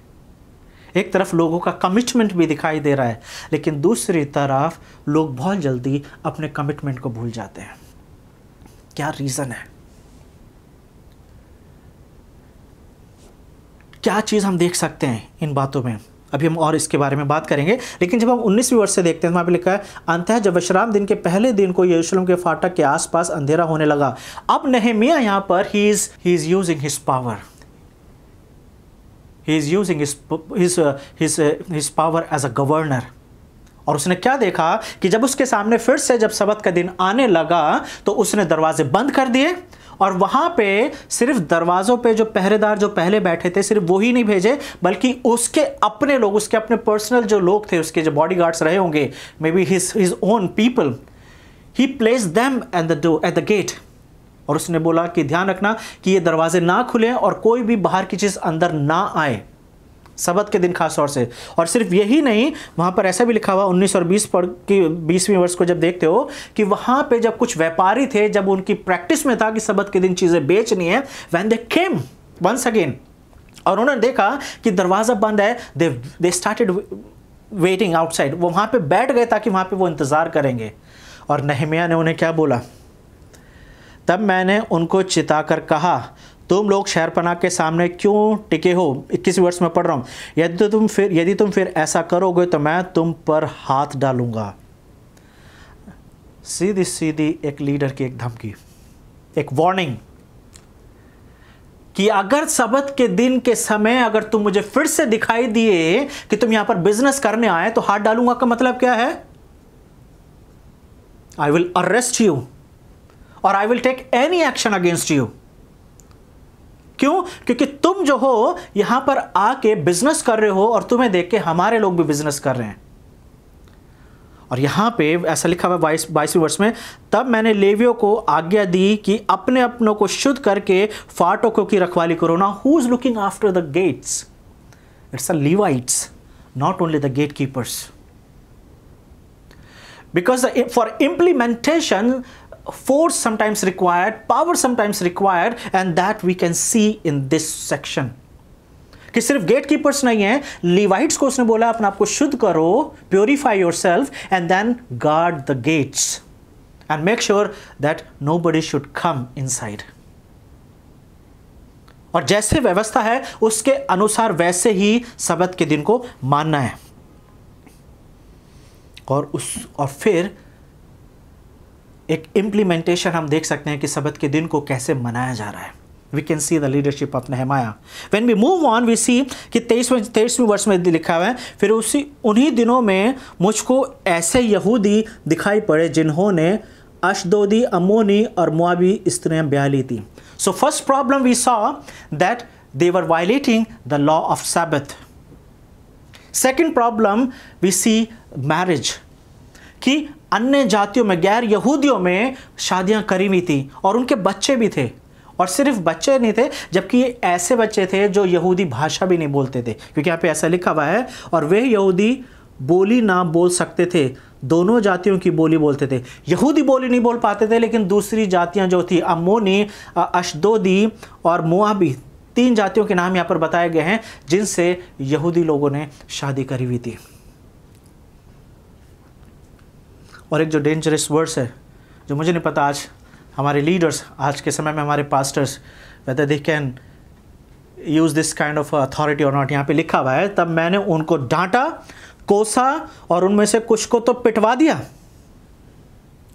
एक तरफ लोगों का कमिटमेंट भी दिखाई दे रहा है, लेकिन दूसरी तरफ लोग बहुत जल्दी अपने कमिटमेंट को भूल जाते हैं। क्या रीज़न है? क्या चीज़ हम देख सकते हैं इन बातों में? अभी हम और इसके बारे में बात करेंगे, लेकिन जब हम 19वीं वर्ष से देखते हैं, वहाँ पे लिखा है, अंततः जब विश्राम दिन के पहले दिन को यरूशलेम के फाटक के आसपास अंधेरा होने लगा। अब नहम्याह यहाँ पर he is using his power. He is using his power as a governor। और उसने क्या देखा कि जब उसके सामने फिर से जब सब्त का दिन आने लगा, तो उसने दरवाजे बंद कर दिए और वहां पे सिर्फ दरवाजों पे जो पहरेदार जो पहले बैठे थे, सिर्फ वो ही नहीं भेजे, बल्कि उसके अपने लोग, उसके अपने पर्सनल जो लोग थे, उसके जो बॉडीगार्ड्स रहे होंगे, maybe his own people, he placed them at the gate. और उसने बोला कि ध्यान रखना कि ये दरवाजे ना खुलें और कोई भी बाहर की चीज़ अंदर ना आए, सब्त के दिन खास तौर से। और सिर्फ यही नहीं, वहाँ पर ऐसा भी लिखा हुआ 19 और 20 की 20वीं वर्ष को जब देखते हो कि वहाँ पे जब कुछ व्यापारी थे, जब उनकी प्रैक्टिस में था कि सब्त के दिन चीज़ें बेचनी है, when they came once again और उन्होंने देखा कि दरवाज़ा बंद है, दे स्टार्टेड वेटिंग आउटसाइड। वो वहाँ पर बैठ गए ताकि वहाँ पर वो इंतज़ार करेंगे। और नहम्याह ने उन्हें क्या बोला? तब मैंने उनको चिताकर कहा, तुम लोग शहरपनाह के सामने क्यों टिके हो? 21वें वर्ष में पढ़ रहा हूँ। यदि तुम फिर ऐसा करोगे तो मैं तुम पर हाथ डालूंगा। सीधी सीधी एक लीडर की एक धमकी, एक वार्निंग कि अगर सब्त के दिन के समय अगर तुम मुझे फिर से दिखाई दिए कि तुम यहां पर बिजनेस करने आए, तो हाथ डालूंगा का मतलब क्या है? आई विल अरेस्ट यू और I will take any action against you. क्यों? क्योंकि तुम जो हो यहां पर आके बिजनेस कर रहे हो और तुम्हें देख के हमारे लोग भी बिजनेस कर रहे हैं। और यहां पे ऐसा लिखा हुआ 22वें वर्ष में, तब मैंने लेवियों को आज्ञा दी कि अपने अपनों को शुद्ध करके फाटकों की रखवाली करो। ना who is looking after the gates? It's the Levites, not only the gate keepers. Because for implementation, force sometimes required, power sometimes required, and that we can see in this section. कि सिर्फ gate keepers नहीं है, लीवाइट्स को उसने बोला अपने आप को शुद्ध करो, purify yourself and then guard the gates. and make sure that nobody should come inside. और जैसे व्यवस्था है उसके अनुसार वैसे ही सब्त के दिन को मानना है। और फिर एक इम्प्लीमेंटेशन हम देख सकते हैं कि सब्त के दिन को कैसे मनाया जा रहा है। We can see the leadership of Nehemiah. When we move on, we see कि 23वें वर्ष में लिखा हुआ है, फिर उन्हीं दिनों में मुझको ऐसे यहूदी दिखाई पड़े जिन्होंने अशदोदी, अम्मोनी और मोआबी स्त्रियां ब्याह ली थी। So first problem we saw that they were violating the law of Sabbath. Second problem we see marriage, कि अन्य जातियों में, गैर यहूदियों में शादियां करी हुई थी और उनके बच्चे भी थे। और सिर्फ बच्चे नहीं थे, जबकि ये ऐसे बच्चे थे जो यहूदी भाषा भी नहीं बोलते थे, क्योंकि यहाँ पे ऐसा लिखा हुआ है, और वे यहूदी बोली ना बोल सकते थे, दोनों जातियों की बोली बोलते थे। यहूदी बोली नहीं बोल पाते थे, लेकिन दूसरी जातियाँ जो थी, अम्मोनी, अशदोदी और मोआबी, 3 जातियों के नाम यहाँ पर बताए गए हैं जिनसे यहूदी लोगों ने शादी करी हुई थी। और एक जो डेंजरस वर्ड्स है, जो मुझे नहीं पता आज हमारे लीडर्स, आज के समय में हमारे pastors, whether they can use this kind of authority और नॉट। यहाँ पे लिखा हुआ है, तब मैंने उनको डांटा, कोसा और उनमें से कुछ को तो पिटवा दिया,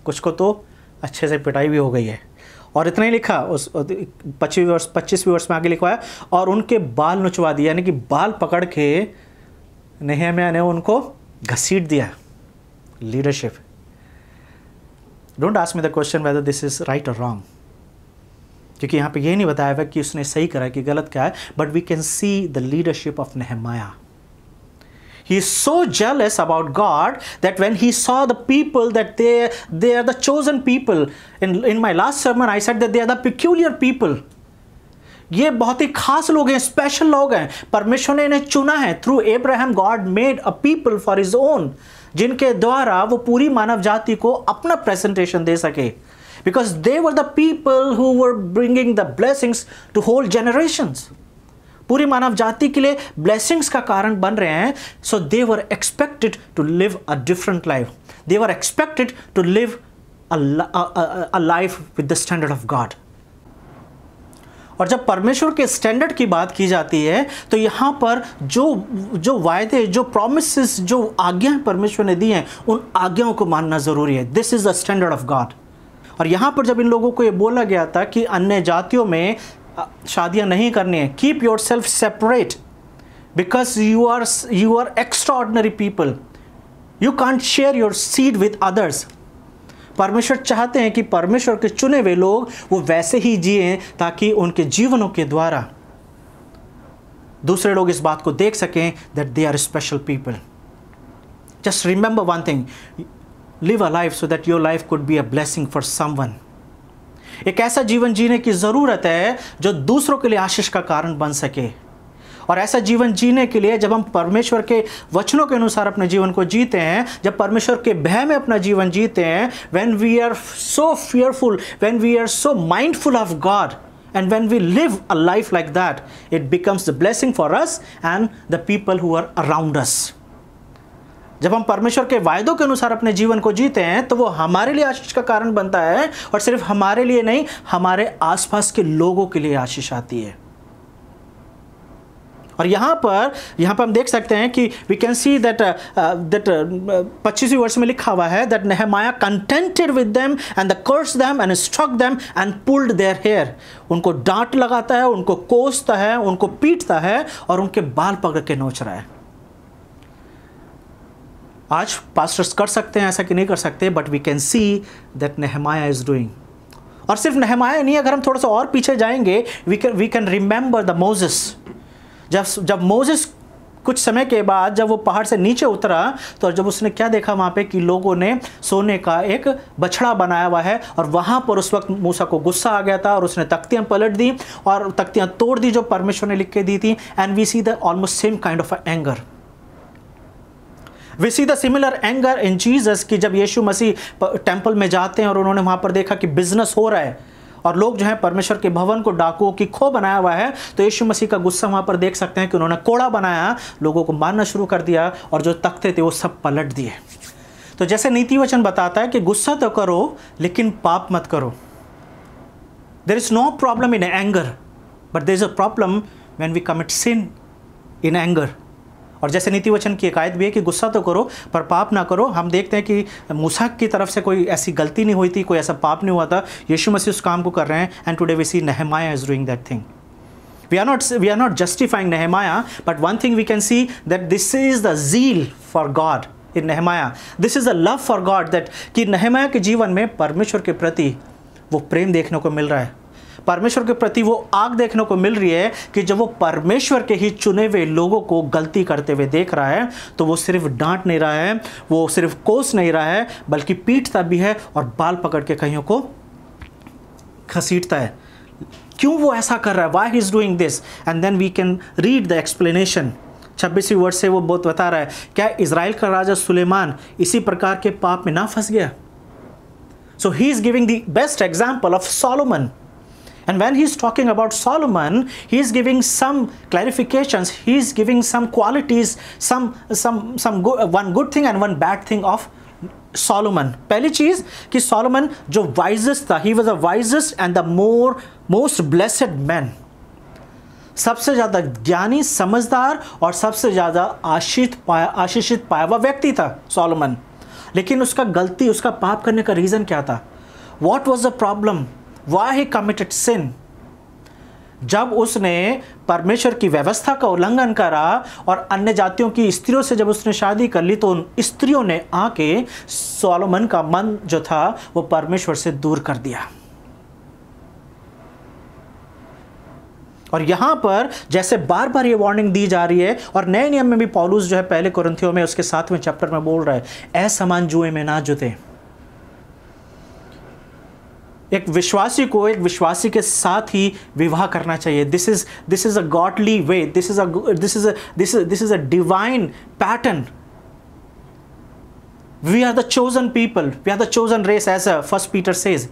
कुछ को तो अच्छे से पिटाई भी हो गई है। और इतना ही लिखा, उस 25वें वर्ष में आगे लिखा है, और उनके बाल नुचवा दिया, यानी कि बाल पकड़ के नेहम्याह ने उनको घसीट दिया। Leadership. Don't ask me the question whether this is right और रॉन्ग, क्योंकि यहाँ पे ये नहीं बताया हुआ कि उसने सही करा कि गलत क्या है, but we can see the leadership of Nehemiah. He is so jealous about God that when he saw the people that they are the chosen people. In my last sermon I said that they are the peculiar people. ये बहुत ही खास लोग हैं, special लोग हैं, परमेश्वर ने इन्हें चुना है। Through Abraham God made a people for his own, जिनके द्वारा वो पूरी मानव जाति को अपना प्रेजेंटेशन दे सके, because they were the people who were bringing the blessings to whole generations. पूरी मानव जाति के लिए ब्लेसिंग्स का कारण बन रहे हैं। So they were expected to live a different life, they were expected to live a life with the standard of God. और जब परमेश्वर के स्टैंडर्ड की बात की जाती है तो यहाँ पर जो वायदे, जो प्रॉमिसेस, जो आज्ञाएं परमेश्वर ने दी हैं, उन आज्ञाओं को मानना ज़रूरी है। This is the standard of God. और यहाँ पर जब इन लोगों को ये बोला गया था कि अन्य जातियों में शादियाँ नहीं करनी है, keep yourself separate because you are extraordinary people, you can't share your seed with others. परमेश्वर चाहते हैं कि परमेश्वर के चुने हुए लोग वो वैसे ही जिएं ताकि उनके जीवनों के द्वारा दूसरे लोग इस बात को देख सकें that they are special people. Just remember one thing, live a life so that your life could be a blessing for someone. एक ऐसा जीवन जीने की ज़रूरत है जो दूसरों के लिए आशीष का कारण बन सके। और ऐसा जीवन जीने के लिए जब हम परमेश्वर के वचनों के अनुसार अपने जीवन को जीते हैं, जब परमेश्वर के भय में अपना जीवन जीते हैं, when we are so fearful, when we are so mindful of God, and when we live a life like that, it becomes the blessing for us and the people who are around us. जब हम परमेश्वर के वायदों के अनुसार अपने जीवन को जीते हैं तो वो हमारे लिए आशीष का कारण बनता है, और सिर्फ हमारे लिए नहीं, हमारे आसपास के लोगों के लिए आशीष आती है। और यहाँ पर हम देख सकते हैं कि वी कैन सी दैट 25वीं वर्ष में लिखा हुआ है that Nehemiah contented with them and the curse them and struck them and pulled their hair. उनको डांट लगाता है, उनको कोसता है, उनको पीटता है और उनके बाल पकड़ के नोच रहा है। आज पास्टर्स कर सकते हैं ऐसा कि नहीं कर सकते, but we can see that Nehemiah is doing. और सिर्फ नेहमाया नहीं, अगर हम थोड़ा सा और पीछे जाएंगे, we can remember the Moses. जब मोजेस कुछ समय के बाद जब वो पहाड़ से नीचे उतरा तो जब उसने क्या देखा वहाँ पे कि लोगों ने सोने का एक बछड़ा बनाया हुआ है, और वहाँ पर उस वक्त मूसा को गुस्सा आ गया था और उसने तख्तियाँ पलट दी और तख्तियाँ तोड़ दी जो परमेश्वर ने लिख के दी थी। And we see the almost same kind of anger. We see the similar anger in Jesus कि जब यीशु मसीह टेम्पल में जाते हैं और उन्होंने वहाँ पर देखा कि बिजनेस हो रहा है और लोग जो है परमेश्वर के भवन को डाकुओं की खो बनाया हुआ है, तो यीशु मसीह का गुस्सा वहाँ पर देख सकते हैं कि उन्होंने कोड़ा बनाया, लोगों को मारना शुरू कर दिया और जो तख्ते थे वो सब पलट दिए। तो जैसे नीति वचन बताता है कि गुस्सा तो करो लेकिन पाप मत करो। There is no problem in anger, but there is a problem when we commit sin in anger. और जैसे नीति वचन की एक आयत भी है कि गुस्सा तो करो पर पाप ना करो। हम देखते हैं कि मूसा की तरफ से कोई ऐसी गलती नहीं हुई थी, कोई ऐसा पाप नहीं हुआ था। यीशु मसीह उस काम को कर रहे हैं, and today we see Nehemiah is doing that thing. We are not justifying Nehemiah, but one thing we can see that this is the zeal for God in Nehemiah. This is the love for God that कि Nehemiah के जीवन में परमेश्वर के प्रति वो प्रेम देखने को मिल रहा है, परमेश्वर के प्रति वो आग देखने को मिल रही है कि जब वो परमेश्वर के ही चुने हुए लोगों को गलती करते हुए देख रहा है तो वो सिर्फ डांट नहीं रहा है, वो सिर्फ कोस नहीं रहा है, बल्कि पीटता भी है और बाल पकड़ के कईयों को घसीटता है। क्यों वो ऐसा कर रहा है? Why he is doing this? And then we can read the explanation. 26वीं वर्ष से वो बहुत बता रहा है, क्या इजराइल का राजा सुलेमान इसी प्रकार के पाप में ना फंस गया? So he is giving the best example of Solomon, and when he is talking about Solomon, he is giving some clarifications, he is giving some qualities, one good thing and one bad thing of Solomon. पहली चीज कि Solomon जो wisest था, he was the wisest and the most blessed man, सबसे ज़्यादा ज्ञानी, समझदार और सबसे ज़्यादा आशीषित पाया हुआ व्यक्ति था सोलोमन। लेकिन उसका गलती, उसका पाप करने का रीज़न क्या था? What was the problem? Why he committed sin? जब उसने परमेश्वर की व्यवस्था का उल्लंघन करा और अन्य जातियों की स्त्रियों से जब उसने शादी कर ली तो उन स्त्रियों ने आके सोलोमन का मन जो था वो परमेश्वर से दूर कर दिया। और यहाँ पर जैसे बार बार ये वार्निंग दी जा रही है, और नए नियम में भी पौलुस जो है पहले कुरिन्थियों में उसके 7वें चैप्टर में बोल रहा है, असमान जुए में ना जुते। एक विश्वासी को एक विश्वासी के साथ ही विवाह करना चाहिए। This is a godly way, this is a divine pattern. We are the chosen people, we are the chosen race, as first Peter says.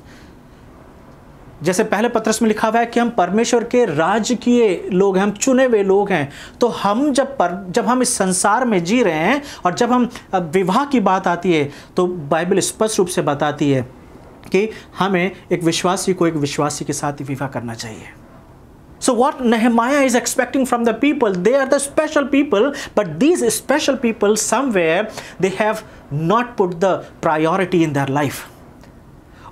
जैसे पहले पत्रस में लिखा हुआ है कि हम परमेश्वर के राजकीय लोग हैं, हम चुने हुए लोग हैं। तो हम जब हम इस संसार में जी रहे हैं और जब हम विवाह की बात आती है तो बाइबल स्पष्ट रूप से बताती है कि हमें एक विश्वासी को एक विश्वासी के साथ विवाह करना चाहिए। So what Nehemiah is expecting from the people, they are the special people, but these special people somewhere they have not put the priority in their life.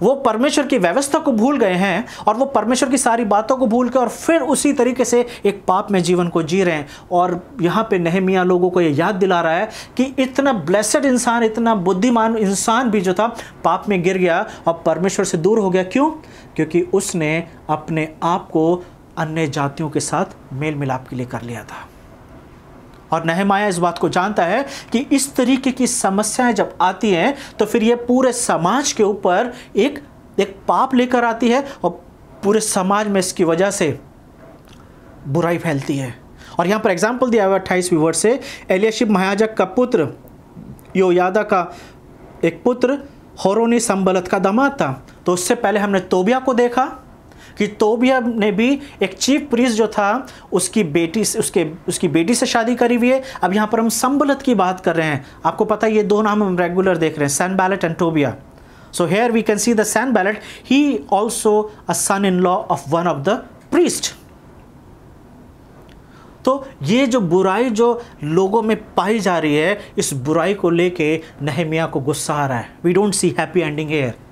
वो परमेश्वर की व्यवस्था को भूल गए हैं और वो परमेश्वर की सारी बातों को भूल के और फिर उसी तरीके से एक पाप में जीवन को जी रहे हैं। और यहाँ पे नेहमिया लोगों को ये याद दिला रहा है कि इतना ब्लेसेड इंसान, इतना बुद्धिमान इंसान भी जो था पाप में गिर गया और परमेश्वर से दूर हो गया। क्यों? क्योंकि उसने अपने आप को अन्य जातियों के साथ मेल मिलाप के लिए कर लिया था। और नेहमाया इस बात को जानता है कि इस तरीके की समस्याएं जब आती हैं तो फिर ये पूरे समाज के ऊपर एक पाप लेकर आती है और पूरे समाज में इसकी वजह से बुराई फैलती है। और यहाँ पर एग्जाम्पल दिया हुआ 28वीं वर्ष से, एलियाशिब महायाजक का पुत्र योयादा का एक पुत्र होरोनी संबलत का दामाद था। तो उससे पहले हमने तोबिया को देखा कि तोबिया ने भी एक चीफ प्रीस्ट जो था उसकी बेटी से शादी करी हुई है। अब यहाँ पर हम संबलत की बात कर रहे हैं। आपको पता है ये दो नाम हम रेगुलर देख रहे हैं, Sanballat and Tobiah. So here we can see the Sanballat, he also a son in law of one of the priest. तो ये जो बुराई जो लोगों में पाई जा रही है, इस बुराई को लेके नेहमिया को गुस्सा आ रहा है। We don't see happy ending here.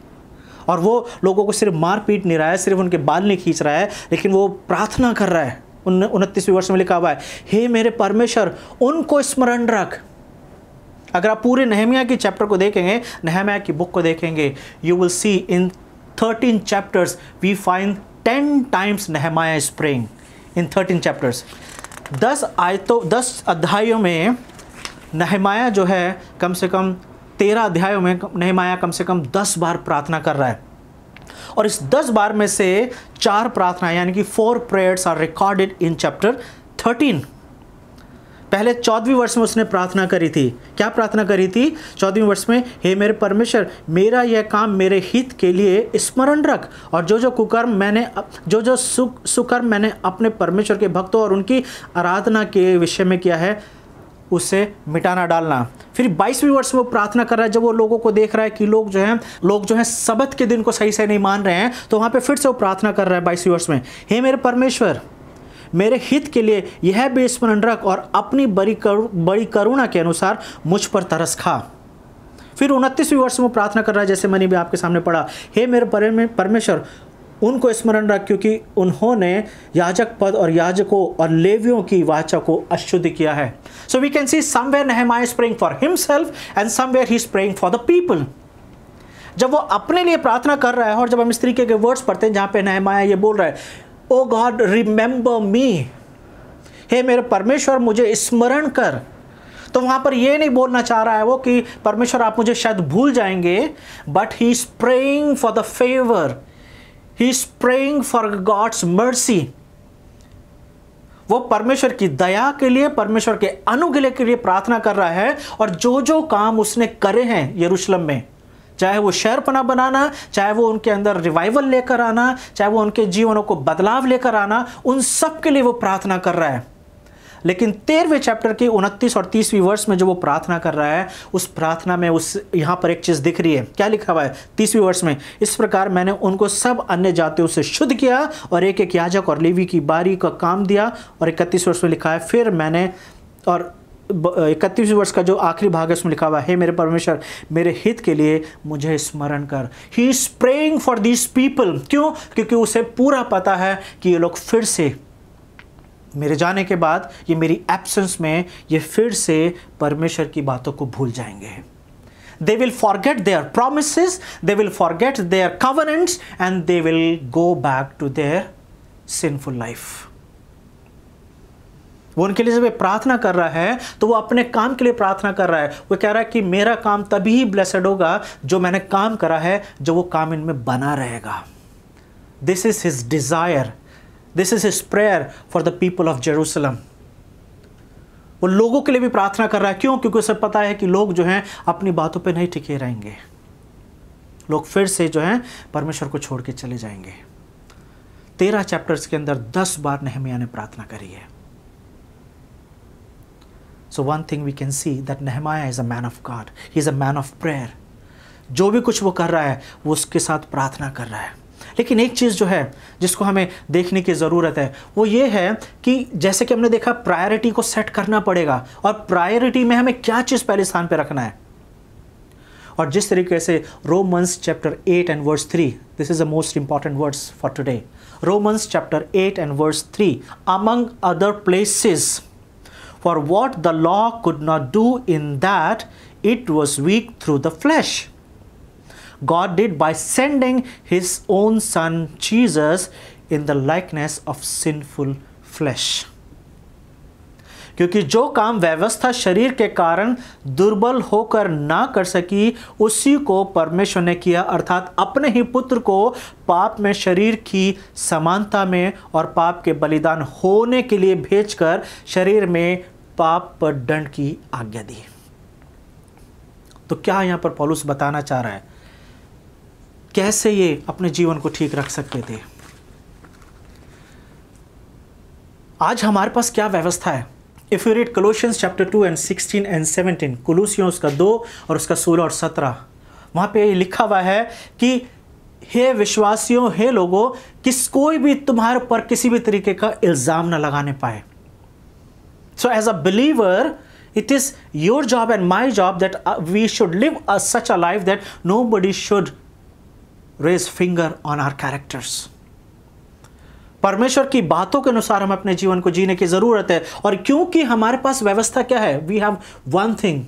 और वो लोगों को सिर्फ मार पीट नहीं रहा है, सिर्फ उनके बाल नहीं खींच रहा है, लेकिन वो प्रार्थना कर रहा है। 29वें वर्ष में लिखा हुआ है, हे मेरे परमेश्वर उनको स्मरण रख। अगर आप पूरे नेहमिया की चैप्टर को देखेंगे, नेहमिया की बुक को देखेंगे, you will see in 13 chapters we find 10 times Nehemiah is praying in 13 chapters. 10 अध्यायों में नेहमिया जो है कम से कम 13 अध्यायों में नेहमिया कम से कम 10 बार प्रार्थना कर रहा है। और इस 10 बार में से 4 प्रार्थना यानी कि 4 prayers are recorded in chapter 13। पहले 14वीं वर्ष में उसने प्रार्थना करी थी। क्या प्रार्थना करी थी 14वीं वर्ष में? हे मेरे परमेश्वर मेरा यह काम मेरे हित के लिए स्मरण रख, और जो सुकर्म मैंने अपने परमेश्वर के भक्तों और उनकी आराधना के विषय में किया है उसे मिटाना डालना। फिर 22वीं वर्ष में वो प्रार्थना कर रहा है, जब वो लोगों को देख रहा है कि लोग जो हैं सबत के दिन को सही से नहीं मान रहे हैं, तो वहाँ पे फिर से वो प्रार्थना कर रहा है 22वीं वर्ष में, हे मेरे परमेश्वर, मेरे हित के लिए यह भी स्मरण रख और अपनी बड़ी करुणा के अनुसार मुझ पर तरस खा। फिर 29वीं वर्ष में वो प्रार्थना कर रहा है, जैसे मैंने भी आपके सामने पढ़ा, हे मेरे परमेश्वर, उनको स्मरण रख क्योंकि उन्होंने याजक पद और याजकों और लेवियों की वाचा को अशुद्ध किया है। So we can see somewhere Nehemiah is praying for himself and somewhere he is praying for the people. जब वो अपने लिए प्रार्थना कर रहा है, और जब हम इस तरीके के वर्ड्स पढ़ते हैं जहाँ पे नेहमाया ये बोल रहा है, ओ गॉड रिमेंबर मी, हे मेरे परमेश्वर मुझे स्मरण कर, तो वहाँ पर ये नहीं बोलना चाह रहा है वो कि परमेश्वर आप मुझे शायद भूल जाएंगे, but he is praying for the favour, he is praying for God's mercy. वो परमेश्वर की दया के लिए, परमेश्वर के अनुग्रह के लिए प्रार्थना कर रहा है। और जो जो काम उसने करे हैं यरूशलेम में, चाहे वो शहरपना बनाना, चाहे वो उनके अंदर रिवाइवल लेकर आना, चाहे वो उनके जीवनों को बदलाव लेकर आना, उन सब के लिए वो प्रार्थना कर रहा है। लेकिन 13वें चैप्टर के 29 और 30वीं वर्ष में जो वो प्रार्थना कर रहा है, उस प्रार्थना में यहाँ पर एक चीज़ दिख रही है। क्या लिखा हुआ है 30वीं वर्ष में, इस प्रकार मैंने उनको सब अन्य जातियों से शुद्ध किया और एक एक याजक और लेवी की बारी का काम दिया। और 31 वर्ष में लिखा है, फिर मैंने, और 31वें वर्ष का जो आखिरी भाग है उसमें लिखा हुआ है, हे मेरे परमेश्वर, मेरे हित के लिए मुझे स्मरण कर। ही is praying for these people. क्यों? क्योंकि उसे पूरा पता है कि ये लोग फिर से मेरे जाने के बाद, ये मेरी एब्सेंस में, ये फिर से परमेश्वर की बातों को भूल जाएंगे। They will forget their promises, they will forget their covenants, and they will go back to their sinful life. वो उनके लिए जब प्रार्थना कर रहा है तो वो अपने काम के लिए प्रार्थना कर रहा है। वो कह रहा है कि मेरा काम तभी ही ब्लेसेड होगा जो मैंने काम करा है, जो वो काम इनमें बना रहेगा। This is his desire. This is his prayer for the people of Jerusalem. वो लोगों के लिए भी प्रार्थना कर रहा है। क्यों? क्योंकि उसे पता है कि लोग जो हैं अपनी बातों पे नहीं टिके रहेंगे, लोग फिर से जो हैं परमेश्वर को छोड़ के चले जाएंगे। 13 चैप्टर्स के अंदर 10 बार नेहमिया ने प्रार्थना करी है। So one thing we can see that Nehemiah is a man of God. He is a man of prayer. जो भी कुछ वो कर रहा है वो उसके साथ प्रार्थना कर रहा है। लेकिन एक चीज़ जो है जिसको हमें देखने की ज़रूरत है वो ये है कि जैसे कि हमने देखा, प्रायोरिटी को सेट करना पड़ेगा। और प्रायोरिटी में हमें क्या चीज़ पहले स्थान पे रखना है। और जिस तरीके से Romans chapter 8 and verse 3, this is the most important words for today. Romans chapter 8 and verse 3, among other places, for what the law could not do in that it was weak through the flesh, God did by sending his own son Jesus in the likeness of sinful flesh. क्योंकि जो काम व्यवस्था शरीर के कारण दुर्बल होकर ना कर सकी, उसी को परमेश्वर ने किया, अर्थात अपने ही पुत्र को पाप में शरीर की समानता में और पाप के बलिदान होने के लिए भेजकर शरीर में पाप पर दंड की आज्ञा दी। तो क्या यहां पर पौलुस बताना चाह रहा है? कैसे ये अपने जीवन को ठीक रख सकते थे? आज हमारे पास क्या व्यवस्था है? If you read Colossians chapter 2 and 16 and 17, कोलोसियों उसका 2 और उसका 16 और 17, वहां पे लिखा हुआ है कि हे विश्वासियों, हे लोगों, किस कोई भी तुम्हारे ऊपर किसी भी तरीके का इल्जाम ना लगाने पाए। So as a believer, it is your job and my job that we should live such a life that nobody should raise finger on our characters. परमेश्वर की बातों के अनुसार हम अपने जीवन को जीने की ज़रूरत है। और क्योंकि हमारे पास व्यवस्था क्या है? We have one thing.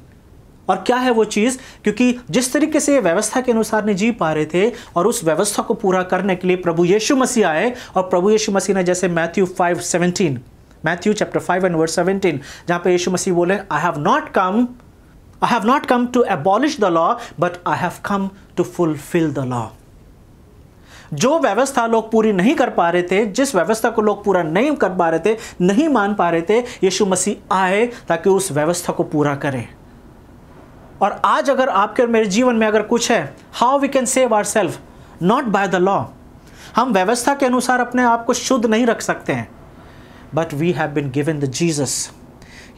और क्या है वो चीज़? क्योंकि जिस तरीके से व्यवस्था के अनुसार नहीं जी पा रहे थे, और उस व्यवस्था को पूरा करने के लिए प्रभु यीशु मसीह आए। और प्रभु यीशु मसीह ने, जैसे मैथ्यू चैप्टर 5 एंड वर्स 17, जहाँ पे यीशु मसीह बोले, I have not come to abolish the law, but I have come to fulfill the law. जो व्यवस्था लोग पूरी नहीं कर पा रहे थे, जिस व्यवस्था को लोग पूरा नहीं कर पा रहे थे, नहीं मान पा रहे थे, यीशु मसीह आए ताकि उस व्यवस्था को पूरा करें। और आज अगर आपके और मेरे जीवन में अगर कुछ है, how we can save ourselves? Not by the law. हम व्यवस्था के अनुसार अपने आप को शुद्ध नहीं रख सकते हैं, but we have been given the Jesus.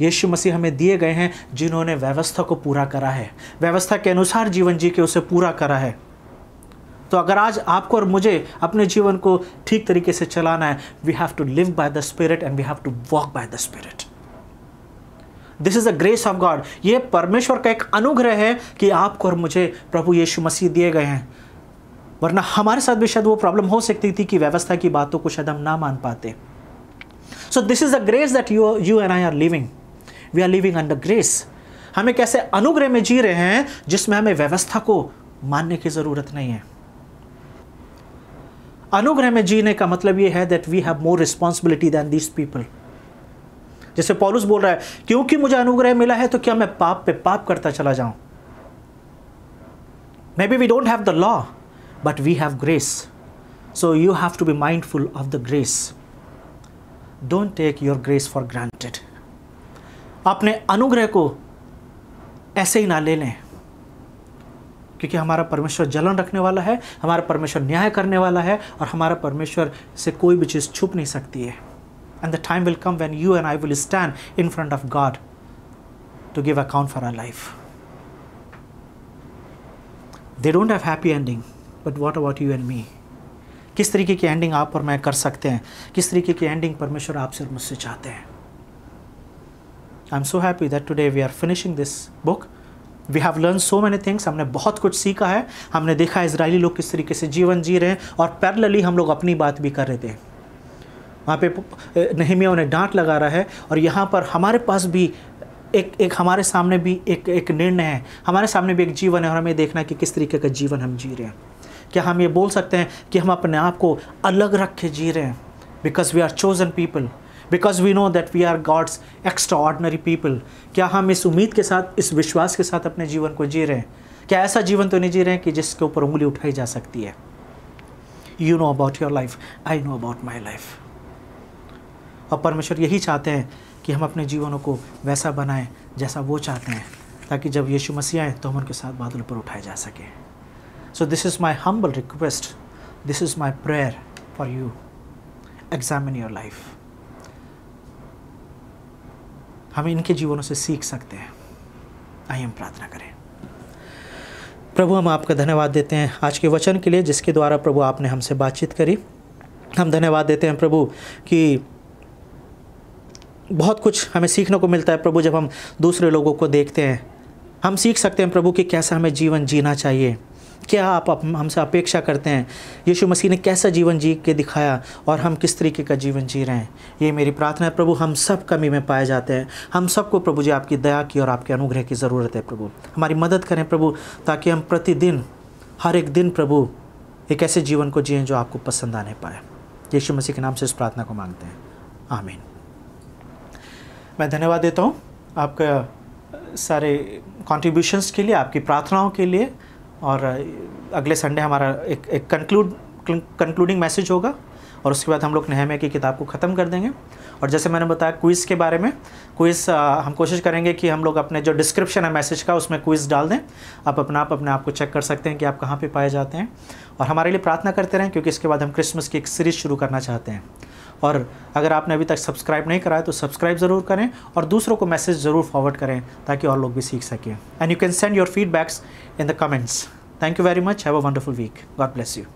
यीशु मसीह हमें दिए गए हैं जिन्होंने व्यवस्था को पूरा करा है, व्यवस्था के अनुसार जीवन जी के उसे पूरा करा है। तो अगर आज आपको और मुझे अपने जीवन को ठीक तरीके से चलाना है, we have to live by the spirit and we have to walk by the spirit. This is the grace of God. ये परमेश्वर का एक अनुग्रह है कि आपको और मुझे प्रभु यीशु मसीह दिए गए हैं, वरना हमारे साथ भी शायद वो प्रॉब्लम हो सकती थी कि व्यवस्था की बातों को शायद हम ना मान पाते। So this is the grace that you and I are living. We are living under grace. हम एक ऐसे अनुग्रह में जी रहे हैं जिसमें हमें व्यवस्था को मानने की जरूरत नहीं है। अनुग्रह में जीने का मतलब यह है that we have more responsibility than these people. जैसे पौलुस बोल रहा है, क्योंकि मुझे अनुग्रह मिला है तो क्या मैं पाप पे पाप करता चला जाऊं? Maybe we don't have the law but we have grace, so you have to be mindful of the grace. Don't take your grace for granted. अपने अनुग्रह को ऐसे ही ना ले लें, क्योंकि हमारा परमेश्वर जलन रखने वाला है, हमारा परमेश्वर न्याय करने वाला है, और हमारा परमेश्वर से कोई भी चीज़ छुप नहीं सकती है। And the time will come when you and I will stand in front of God to give account for our life. They don't have happy ending, but what about you and me? किस तरीके की ending आप और मैं कर सकते हैं? किस तरीके की एंडिंग परमेश्वर आपसे और मुझसे चाहते हैं? I'm so happy that today we are finishing this book. We have learned so many things. हमने बहुत कुछ सीखा है। हमने देखा इजरायली लोग किस तरीके से जीवन जी रहे हैं, और पैरेलली हम लोग अपनी बात भी कर रहे थे। वहाँ पे नहम्याह उन्हें डांट लगा रहा है, और यहाँ पर हमारे पास भी एक हमारे सामने भी एक निर्णय है, हमारे सामने भी एक जीवन है, और हमें देखना है कि किस तरीके का जीवन हम जी रहे हैं। क्या हम ये बोल सकते हैं कि हम अपने आप को अलग रख के जी रहे हैं? Because we are chosen people, because we know that we are God's extraordinary people. क्या हम इस उम्मीद के साथ, इस विश्वास के साथ अपने जीवन को जी रहे हैं? क्या ऐसा जीवन तो नहीं जी रहे हैं कि जिसके ऊपर उंगली उठाई जा सकती है? You know about your life, I know about my life. और परमेश्वर यही चाहते हैं कि हम अपने जीवनों को वैसा बनाएं जैसा वो चाहते हैं, ताकि जब यीशु मसीह आए तो हम उनके साथ बादल पर उठाए जा सके। So this is my humble request, this is my prayer for you. Examine your life. हम इनके जीवनों से सीख सकते हैं। आइए हम प्रार्थना करें। प्रभु, हम आपका धन्यवाद देते हैं आज के वचन के लिए, जिसके द्वारा प्रभु आपने हमसे बातचीत करी। हम धन्यवाद देते हैं प्रभु कि बहुत कुछ हमें सीखने को मिलता है प्रभु। जब हम दूसरे लोगों को देखते हैं, हम सीख सकते हैं प्रभु कि कैसा हमें जीवन जीना चाहिए, क्या आप हमसे अपेक्षा करते हैं। यीशु मसीह ने कैसा जीवन जी के दिखाया, और हम किस तरीके का जीवन जी रहे हैं। ये मेरी प्रार्थना है प्रभु। हम सब कमी में पाए जाते हैं। हम सबको प्रभु जी आपकी दया की और आपके अनुग्रह की ज़रूरत है प्रभु। हमारी मदद करें प्रभु, ताकि हम प्रतिदिन, हर एक दिन प्रभु, एक ऐसे जीवन को जिएं जो आपको पसंद आने पाए। यीशु मसीह के नाम से इस प्रार्थना को मांगते हैं, आमीन। मैं धन्यवाद देता हूँ आपका सारे कंट्रीब्यूशंस के लिए, आपकी प्रार्थनाओं के लिए। और अगले संडे हमारा एक कंक्लूडिंग मैसेज होगा, और उसके बाद हम लोग नहम्याह की किताब को ख़त्म कर देंगे। और जैसे मैंने बताया क्विज़ के बारे में, क्विज़ हम कोशिश करेंगे कि हम लोग अपने जो डिस्क्रिप्शन है मैसेज का, उसमें क्विज़ डाल दें। आप अपने आप को चेक कर सकते हैं कि आप कहाँ पे पाए जाते हैं। और हमारे लिए प्रार्थना करते रहें, क्योंकि इसके बाद हम क्रिसमस की एक सीरीज़ शुरू करना चाहते हैं। और अगर आपने अभी तक सब्सक्राइब नहीं करा है तो सब्सक्राइब ज़रूर करें, और दूसरों को मैसेज ज़रूर फॉरवर्ड करें, ताकि और लोग भी सीख सकें। And you can send your feedbacks in the comments. Thank you very much. Have a wonderful week. God bless you.